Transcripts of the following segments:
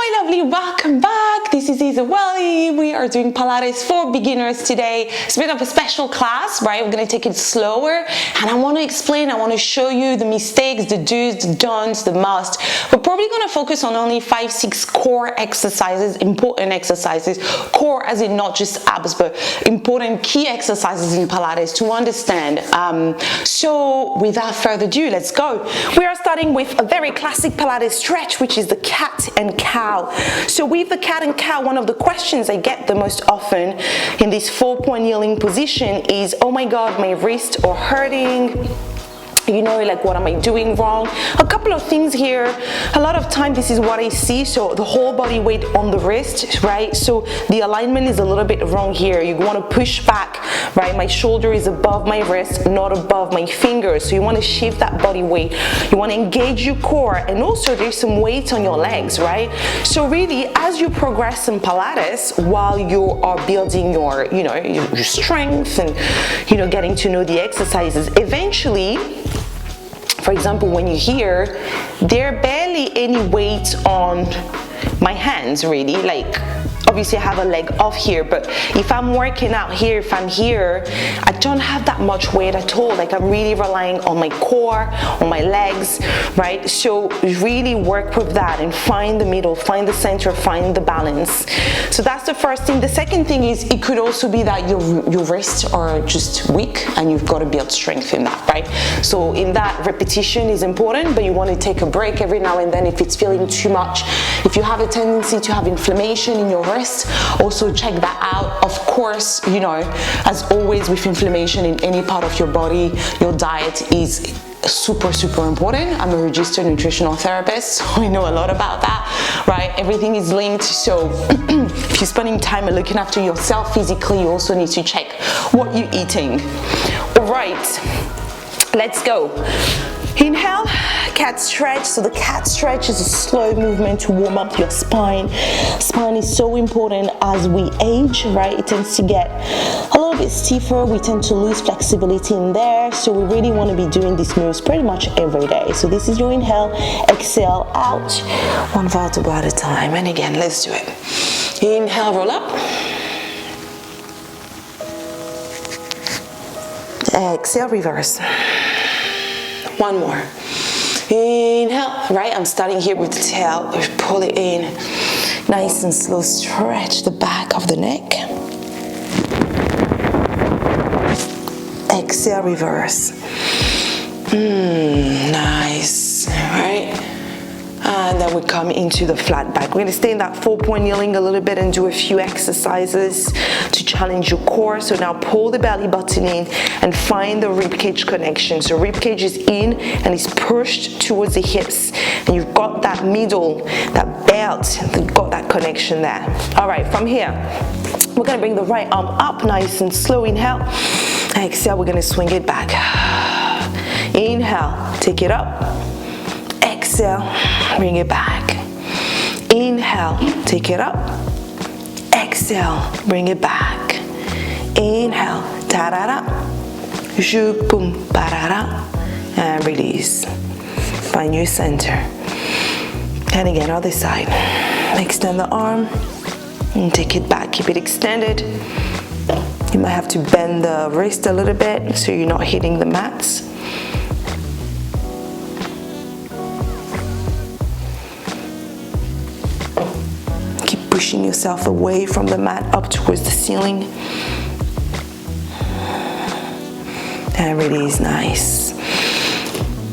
Hi lovely, welcome back. This is Isa-Welly. We are doing Pilates for beginners today. It's a bit of a special class, right? We're going to take it slower and I want to explain, I want to show you the mistakes, the do's, the don'ts, the must. We're probably going to focus on only 5-6 core exercises, important exercises, core as in not just abs, but important key exercises in Pilates to understand. So without further ado, let's go. We are starting with a very classic Pilates stretch, which is the cat and cow. So with the cat and cow, one of the questions I get the most often in this 4-point kneeling position is, oh my god, my wrists are hurting. You know, like, what am I doing wrong? A couple of things here. A lot of time this is what I see, so the whole body weight on the wrist, right? So the alignment is a little bit wrong here. You want to push back, right? My shoulder is above my wrist, not above my fingers. So you want to shift that body weight. You want to engage your core, and also there's some weight on your legs, right? So really, as you progress in Pilates, while you are building your, your strength and, getting to know the exercises, eventually, for example, when you hear, there are barely any weight on my hands, really. Like, obviously I have a leg off here, but if I'm working out here, if I'm here, I don't have that much weight at all. Like, I'm really relying on my core, on my legs, right? So really work with that and find the middle, find the center, find the balance. So that's the first thing. The second thing is, it could also be that your wrists are just weak and you've got to build strength in that, right? So in that, repetition is important, but you want to take a break every now and then if it's feeling too much. If you have a tendency to have inflammation in your wrist, also check that out. Of course, as always with inflammation in any part of your body, your diet is super important. I'm a registered nutritional therapist, so I know a lot about that, right? Everything is linked. So if you're spending time looking after yourself physically, you also need to check what you're eating. All right, let's go. Inhale, cat stretch. So the cat stretch is a slow movement to warm up your spine. Spine is so important as we age, right? It tends to get a little bit stiffer. We tend to lose flexibility in there. So we really want to be doing these moves pretty much every day. So this is your inhale, exhale out, one vertebra at a time. And again, let's do it. Inhale, roll up. Exhale, reverse. One more. Inhale, right? I'm starting here with the tail. Pull it in. Nice and slow. Stretch the back of the neck. Exhale, reverse. Nice, right? And then we come into the flat back. We're going to stay in that 4-point kneeling a little bit and do a few exercises to challenge your core. So now pull the belly button in and find the ribcage connection. So ribcage is in and is pushed towards the hips. And you've got that middle, that belt, you've got that connection there. All right, from here, we're going to bring the right arm up, nice and slow. Inhale. Exhale, we're going to swing it back. Inhale, take it up. Exhale, bring it back. Inhale, take it up. Exhale, bring it back. Inhale, ta-da-da. Ju-boom, ba-da-da. And release. Find your center. And again, other side. Extend the arm and take it back. Keep it extended. You might have to bend the wrist a little bit so you're not hitting the mats. Pushing yourself away from the mat up towards the ceiling. And release, nice.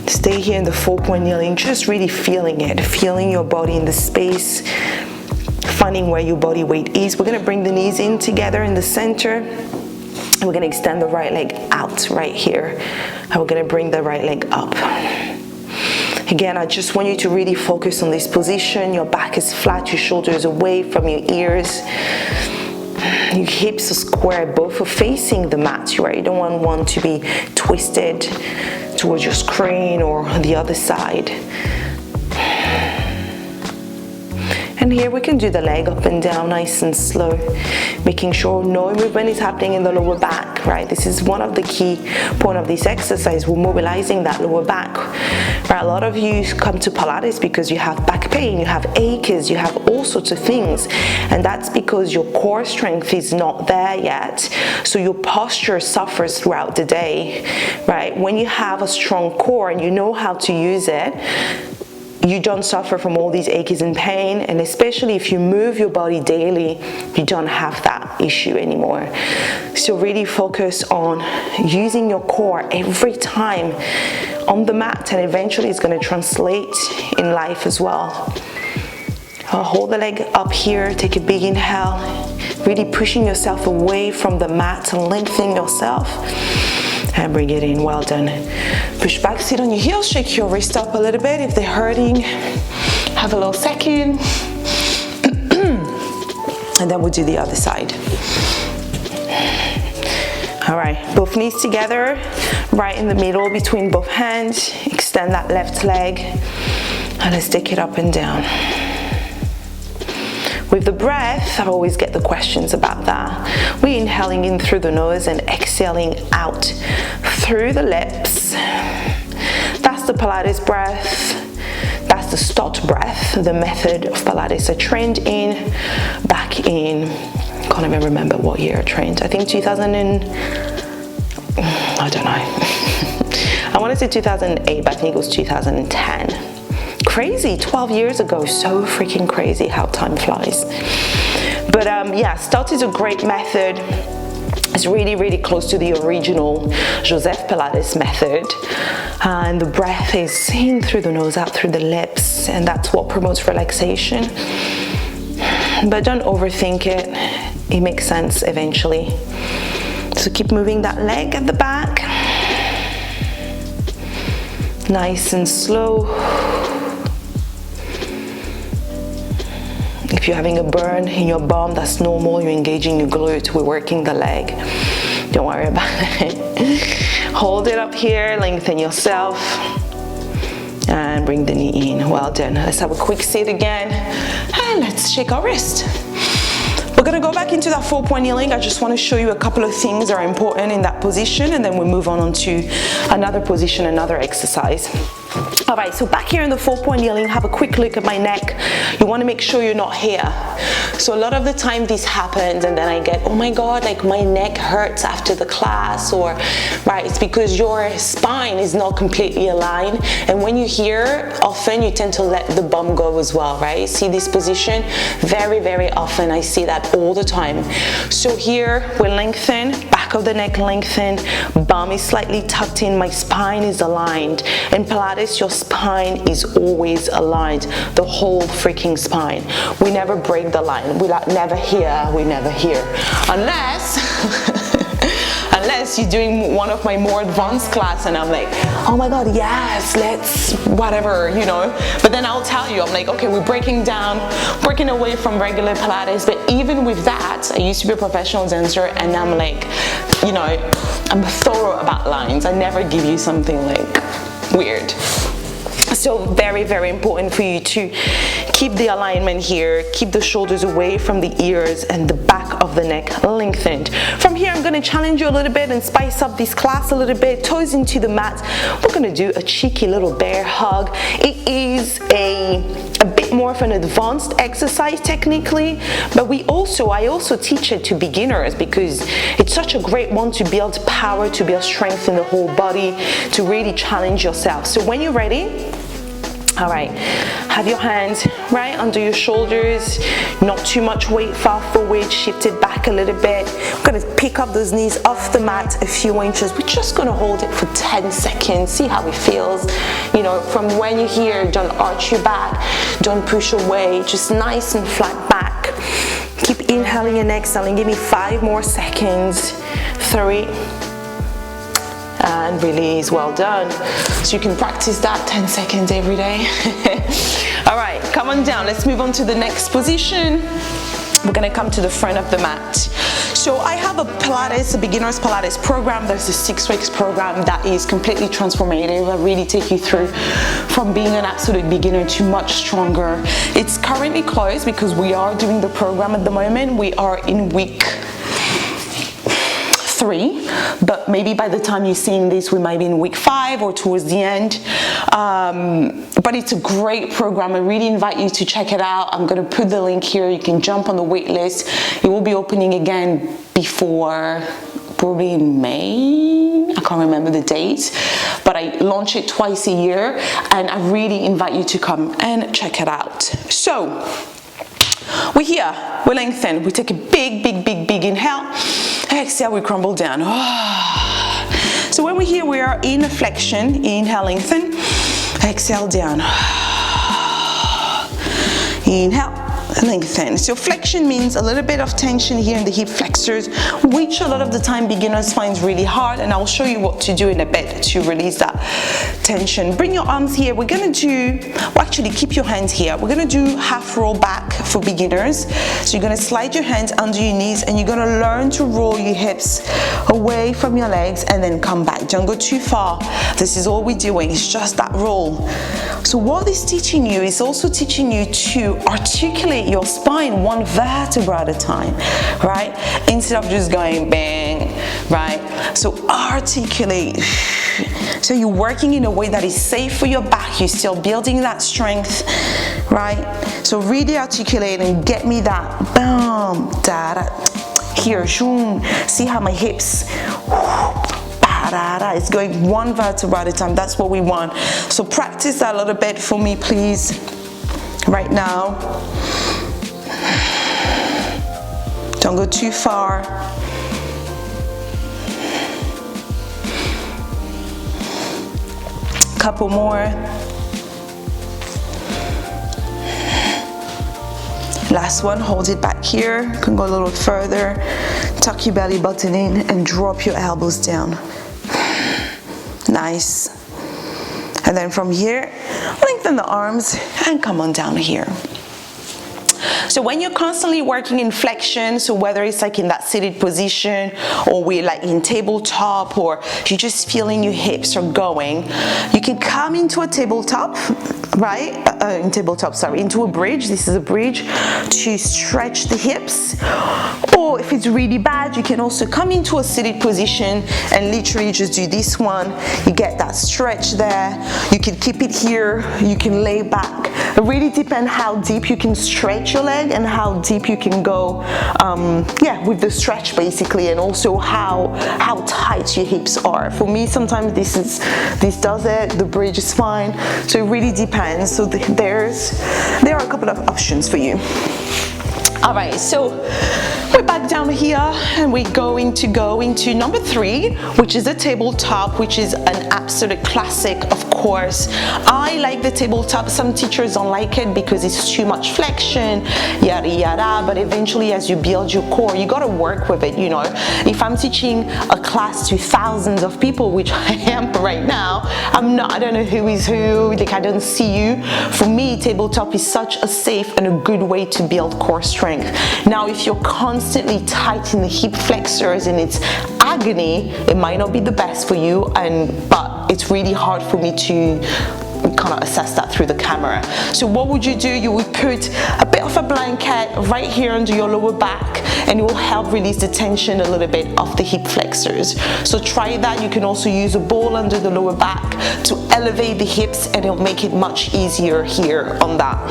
Stay here in the 4-point kneeling, just really feeling it, feeling your body in the space, finding where your body weight is. We're gonna bring the knees in together in the center. And we're gonna extend the right leg out right here. And we're gonna bring the right leg up. Again, I just want you to really focus on this position. Your back is flat, your shoulders away from your ears. Your hips are square, both are facing the mat, right? You don't want one to be twisted towards your screen or the other side. And here we can do the leg up and down nice and slow, making sure no movement is happening in the lower back, right? This is one of the key points of this exercise. We're mobilizing that lower back, right? A lot of you come to Pilates because you have back pain, you have aches, you have all sorts of things, and that's because your core strength is not there yet, so your posture suffers throughout the day, right? When you have a strong core and you know how to use it, you don't suffer from all these aches and pain, and especially if you move your body daily, you don't have that issue anymore. So really focus on using your core every time on the mat, and eventually it's going to translate in life as well. Hold the leg up here, take a big inhale, really pushing yourself away from the mat and lengthening yourself. And bring it in, well done. Push back, sit on your heels, shake your wrist up a little bit if they're hurting. Have a little second. And then we'll do the other side. All right, both knees together, right in the middle between both hands. Extend that left leg. And let's take it up and down. With the breath, I always get the questions about that. We're inhaling in through the nose and exhaling out through the lips. That's the Pilates breath. That's the stot breath, the method of Pilates. I trained in, back in, can't even remember what year I trained. I think 2000 and, I don't know. I want to say 2008, but I think it was 2010. Crazy, 12 years ago, so freaking crazy how time flies. But yeah, stot is a great method. It's really, really close to the original Joseph Pilates method. And the breath is in through the nose, out through the lips, and that's what promotes relaxation. But don't overthink it. It makes sense eventually. So keep moving that leg at the back. Nice and slow. If you're having a burn in your bum, that's normal. You're engaging your glute. We're working the leg. Don't worry about it. Hold it up here, lengthen yourself, and bring the knee in. Well done. Let's have a quick sit again, and let's shake our wrist. We're gonna go back into that 4-point kneeling. I just want to show you a couple of things that are important in that position, and then we'll move on to another position, another exercise. All right, so back here in the 4-point kneeling, have a quick look at my neck. You want to make sure you're not here. So a lot of the time this happens, and then I get, oh my God, like my neck hurts after the class, or right, it's because your spine is not completely aligned. And when you're here, often you tend to let the bum go as well, right? See this position? Very, very often I see that all the time. So here we lengthen, back of the neck lengthen, bum is slightly tucked in, my spine is aligned. In Pilates, your spine is always aligned, the whole freaking spine. We never break the line. We like never here, we never here. Unless you're doing one of my more advanced class and I'm like, oh my God, yes, let's whatever, you know. But then I'll tell you, I'm like, okay, we're breaking away from regular Pilates. But even with that, I used to be a professional dancer, and I'm like, you know, I'm thorough about lines. I never give you something like weird. So very, very important for you to keep the alignment here, keep the shoulders away from the ears and the back of the neck lengthened. From here, I'm going to challenge you a little bit and spice up this class a little bit. Toes into the mat. We're going to do a cheeky little bear hug. It is a bit more of an advanced exercise technically, but I also teach it to beginners because it's such a great one to build power, to build strength in the whole body, to really challenge yourself. So when you're ready, all right, have your hands right under your shoulders, not too much weight far forward, shift it back a little bit. We're gonna pick up those knees off the mat a few inches. We're just gonna hold it for 10 seconds, see how it feels. You know, from when you're here, don't arch your back, don't push away, just nice and flat back. Keep inhaling and exhaling. Give me 5 more seconds. 3, and release. Well done. So you can practice that 10 seconds every day. All right, come on down. Let's move on to the next position. We're gonna come to the front of the mat. So I have a Pilates, a beginner's Pilates program. There's a 6 weeks program that is completely transformative. I really take you through from being an absolute beginner to much stronger. It's currently closed because we are doing the program at the moment. We are in week 3, but maybe by the time you're seeing this, we might be in week 5 or towards the end. But it's a great program. I really invite you to check it out. I'm going to put the link here. You can jump on the wait list. It will be opening again before, probably in May. I can't remember the date, but I launch it twice a year, and I really invite you to come and check it out. So we're here, we lengthen, we take a big inhale, exhale, we crumble down. So when we're here, we are in a flexion, inhale, lengthen, exhale, down. Inhale, lengthen. So flexion means a little bit of tension here in the hip flexors, which a lot of the time beginners find really hard, and I'll show you what to do in a bit to release that tension. Bring your arms here. We're going to do, well, actually keep your hands here. We're going to do half roll back for beginners. So you're going to slide your hands under your knees, and you're going to learn to roll your hips away from your legs and then come back. Don't go too far. This is all we're doing. It's just that roll. So what it's teaching you is also teaching you to articulate your spine one vertebra at a time, right? Instead of just going bang, right? So articulate. So you're working in a way that is safe for your back. You're still building that strength, right? So really articulate and get me that bam, da, da, here, shoom. See how my hips, it's going one vertebra at a time. That's what we want. So practice that a little bit for me, please, right now. Don't go too far. Couple more. Last one, hold it back here. You can go a little further. Tuck your belly button in and drop your elbows down. Nice. And then from here, lengthen the arms and come on down here. So when you're constantly working in flexion, so whether it's like in that seated position, or we're like in tabletop, or you're just feeling your hips are going, you can come into a tabletop, right? Into a bridge. This is a bridge to stretch the hips. Or if it's really bad, you can also come into a seated position and literally just do this one. You get that stretch there. You can keep it here. You can lay back. It really depends how deep you can stretch your leg and how deep you can go, with the stretch basically, and also how tight your hips are. For me, sometimes this does it. The bridge is fine. So it really depends. So there are a couple of options for you. All right, so we're back down here and we're going to go into number 3, which is the tabletop, which is an absolute classic, of course. I like the tabletop. Some teachers don't like it because it's too much flexion, yada yada, but eventually as you build your core, you got to work with it, you know. If I'm teaching a class to thousands of people, which I am right now, I don't know who is who, like I don't see you. For me, tabletop is such a safe and a good way to build core strength. Now, if you're constantly tight in the hip flexors and it's agony, it might not be the best for you, but it's really hard for me to kind of assess that through the camera. So what would you do? You would put a bit of a blanket right here under your lower back, and it will help release the tension a little bit of the hip flexors. So try that. You can also use a ball under the lower back to elevate the hips, and it'll make it much easier here on that.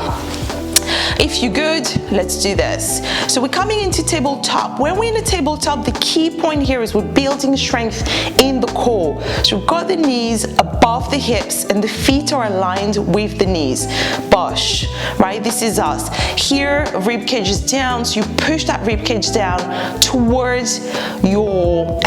If you're good, let's do this. So we're coming into tabletop. When we're in a tabletop, the key point here is we're building strength in the core. So we've got the knees above the hips and the feet are aligned with the knees. Bush, right? This is us. Here, rib cage is down, so you push that rib cage down towards your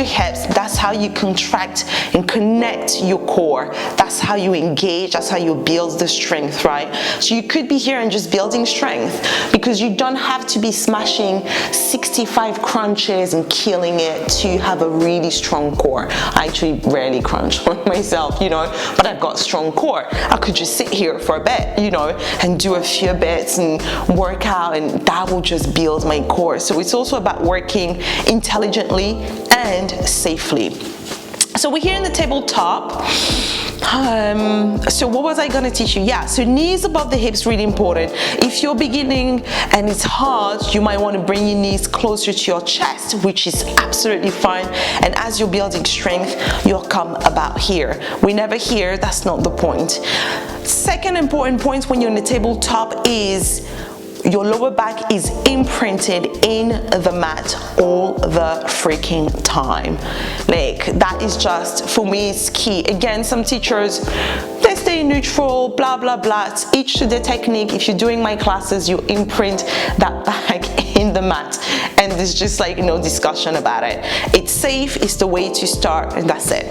hips. That's how you contract and connect your core. That's how you engage. That's how you build the strength, right? So you could be here and just building strength, because you don't have to be smashing 65 crunches and killing it to have a really strong core. I actually rarely crunch, enjoying myself, you know, but I've got strong core. I could just sit here for a bit, you know, and do a few bits and work out, and that will just build my core. So it's also about working intelligently and safely. So we're here in the tabletop. So what was I gonna teach you? Yeah, so knees above the hips, really important. If you're beginning and it's hard, you might want to bring your knees closer to your chest, which is absolutely fine. And as you're building strength, you'll come about here. We're never here, that's not the point. Second important point when you're in the tabletop is your lower back is imprinted in the mat all the freaking time. Like, that is just, for me, it's key. Again, some teachers, they stay neutral, blah, blah, blah. It's each to their technique. If you're doing my classes, you imprint that back in the mat. And there's just like no discussion about it. It's safe, it's the way to start, and that's it.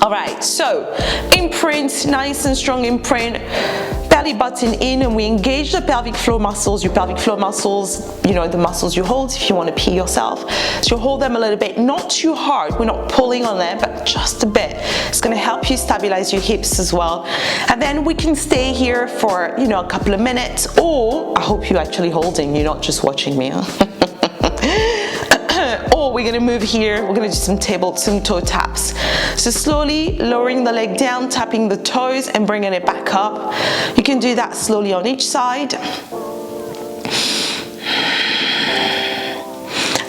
All right, so imprint, nice and strong imprint. Belly button in, and we engage the pelvic floor muscles. Your pelvic floor muscles, you know, the muscles you hold if you want to pee yourself. So you hold them a little bit, not too hard. We're not pulling on them, but just a bit. It's going to help you stabilize your hips as well. And then we can stay here for, you know, a couple of minutes, or I hope you're actually holding, you're not just watching me. Or we're gonna move here, we're gonna do some toe taps. So slowly lowering the leg down, tapping the toes and bringing it back up. You can do that slowly on each side.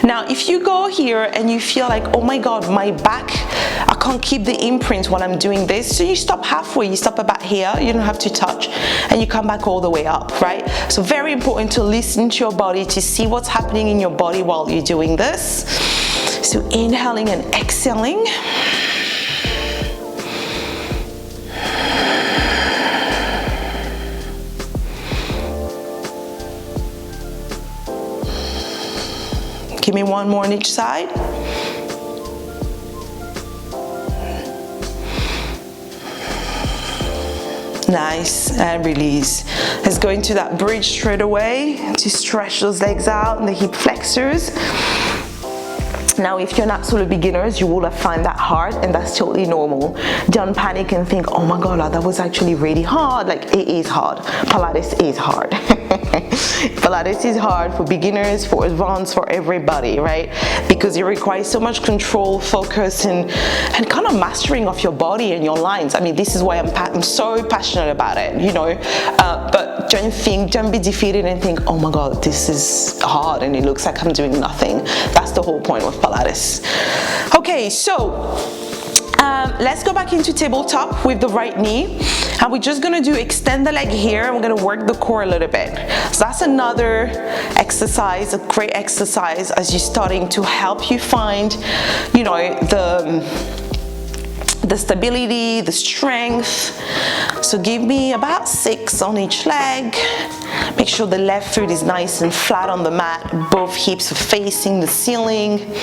Now, if you go here and you feel like, oh my God, my back, I can't keep the imprint while I'm doing this, so you stop halfway, you stop about here, you don't have to touch, and you come back all the way up, right? So very important to listen to your body, to see what's happening in your body while you're doing this. So inhaling and exhaling. Give me one more on each side. Nice, and release. Let's go into that bridge straight away to stretch those legs out and the hip flexors. Now, if you're an absolute beginners, you will find that hard, and that's totally normal. Don't panic and think, oh my God, that was actually really hard. Like, it is hard. Pilates is hard. Pilates is hard for beginners, for advanced, for everybody, right? Because it requires so much control, focus, and kind of mastering of your body and your lines. I mean, this is why I'm so passionate about it, you know. But don't be defeated and think, oh my God, this is hard and it looks like I'm doing nothing. That's the whole point of Pilates. Okay, so let's go back into tabletop with the right knee, and we're just gonna extend the leg here, and we're gonna work the core a little bit. So that's another exercise, a great exercise as you're starting to help you find, you know, the stability, the strength. So give me about 6 on each leg. Make sure the left foot is nice and flat on the mat. Both hips are facing the ceiling.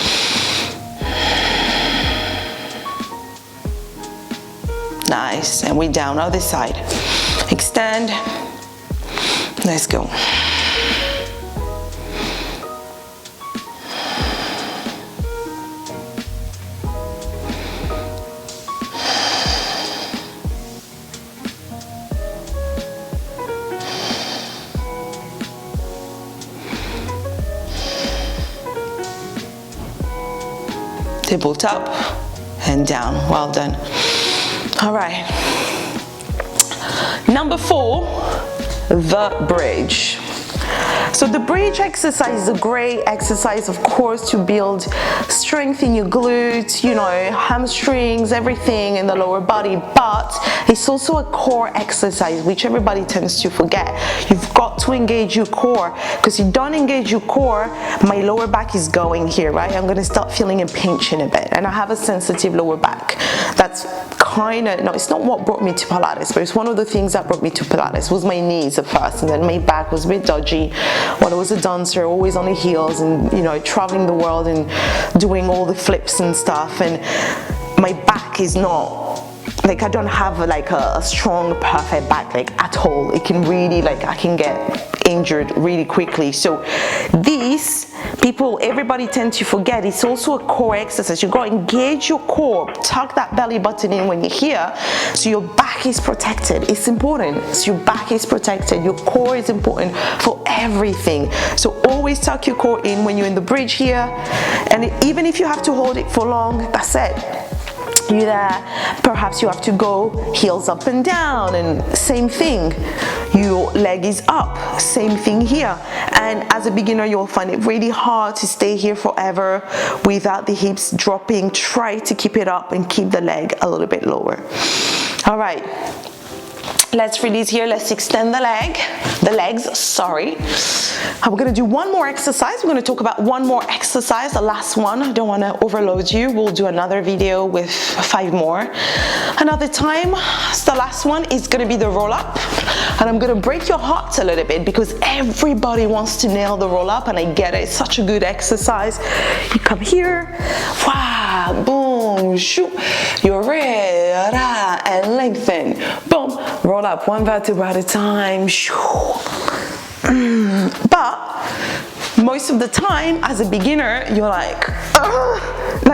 Nice, and we're down other side. Extend. Let's go. Tabletop and down. Well done. All right. Number 4, the bridge. So the bridge exercise is a great exercise, of course, to build strength in your glutes, you know, hamstrings, everything in the lower body, but it's also a core exercise, which everybody tends to forget. You've got to engage your core, because if you don't engage your core, my lower back is going here, right? I'm gonna start feeling a pinch in a bit, and I have a sensitive lower back. That's kind of, no, it's not what brought me to Pilates, but it's one of the things that brought me to Pilates was my knees at first, and then my back was a bit dodgy. When I was a dancer, always on the heels, and you know, traveling the world and doing all the flips and stuff, and my back is not like I don't have like a strong, perfect back leg at all. It can really, like, I can get injured really quickly. So this, everybody tends to forget, it's also a core exercise. You gotta engage your core, tuck that belly button in when you're here, so your back is protected. It's important. So your back is protected. Your core is important for everything. So always tuck your core in when you're in the bridge here, and even if you have to hold it for long, that's it. You there, perhaps you have to go heels up and down, and same thing, your leg is up, same thing here. And as a beginner, you'll find it really hard to stay here forever without the hips dropping. Try to keep it up and keep the leg a little bit lower. All right, let's release here. Let's extend the legs, sorry. We're gonna do one more exercise. We're gonna talk about one more exercise, the last one. I don't wanna overload you. We'll do another video with 5 more another time. So the last one is gonna be the roll up. And I'm gonna break your hearts a little bit because everybody wants to nail the roll up, and I get it. It's such a good exercise. You come here, wow, boom, shoot, you're ready, and lengthen, boom, roll up, 1 vertebra at a time, shoo. But most of the time, as a beginner, you're like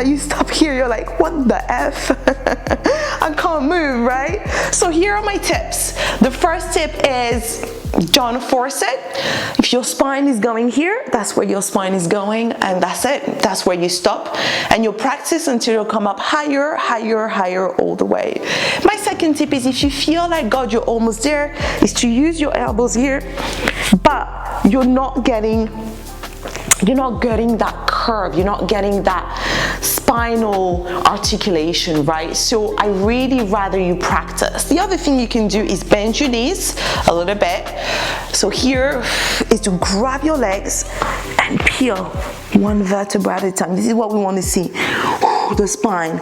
you stop here, you're like, what the F? I can't move, right? So here are my tips. The first tip is, don't force it. If your spine is going here, that's where your spine is going, and that's it. That's where you stop, and you'll practice until you come up higher, higher, higher all the way. My second tip is, if you feel like, God, you're almost there, is to use your elbows here, but you're not getting that curve, you're not getting that spinal articulation, right? So I really rather you practice. The other thing you can do is bend your knees a little bit. So here is to grab your legs and peel 1 vertebra at a time. This is what we want to see. The spine,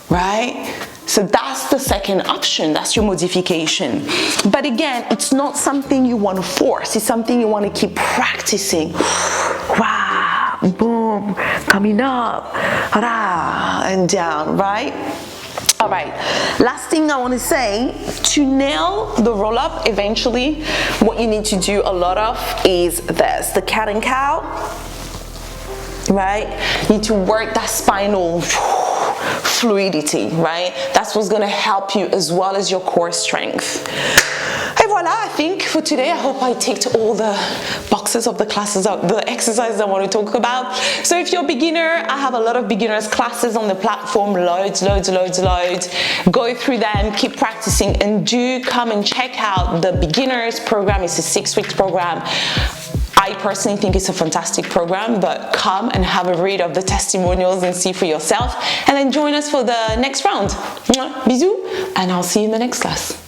right? So that's the second option, that's your modification. But again, it's not something you want to force, it's something you want to keep practicing. Wow, boom, coming up, and down, right? All right, last thing I want to say, to nail the roll up eventually, what you need to do a lot of is this, the cat and cow, right? You need to work that spinal fluidity, right? That's what's gonna help you, as well as your core strength. And voila, I think for today, I hope I ticked all the boxes of the classes, of the exercises I want to talk about. So if you're a beginner, I have a lot of beginners classes on the platform, loads. Go through them, keep practicing, and do come and check out the beginners program. It's a 6-week program. I personally think it's a fantastic program, but come and have a read of the testimonials and see for yourself, and then join us for the next round. Bisous, and I'll see you in the next class.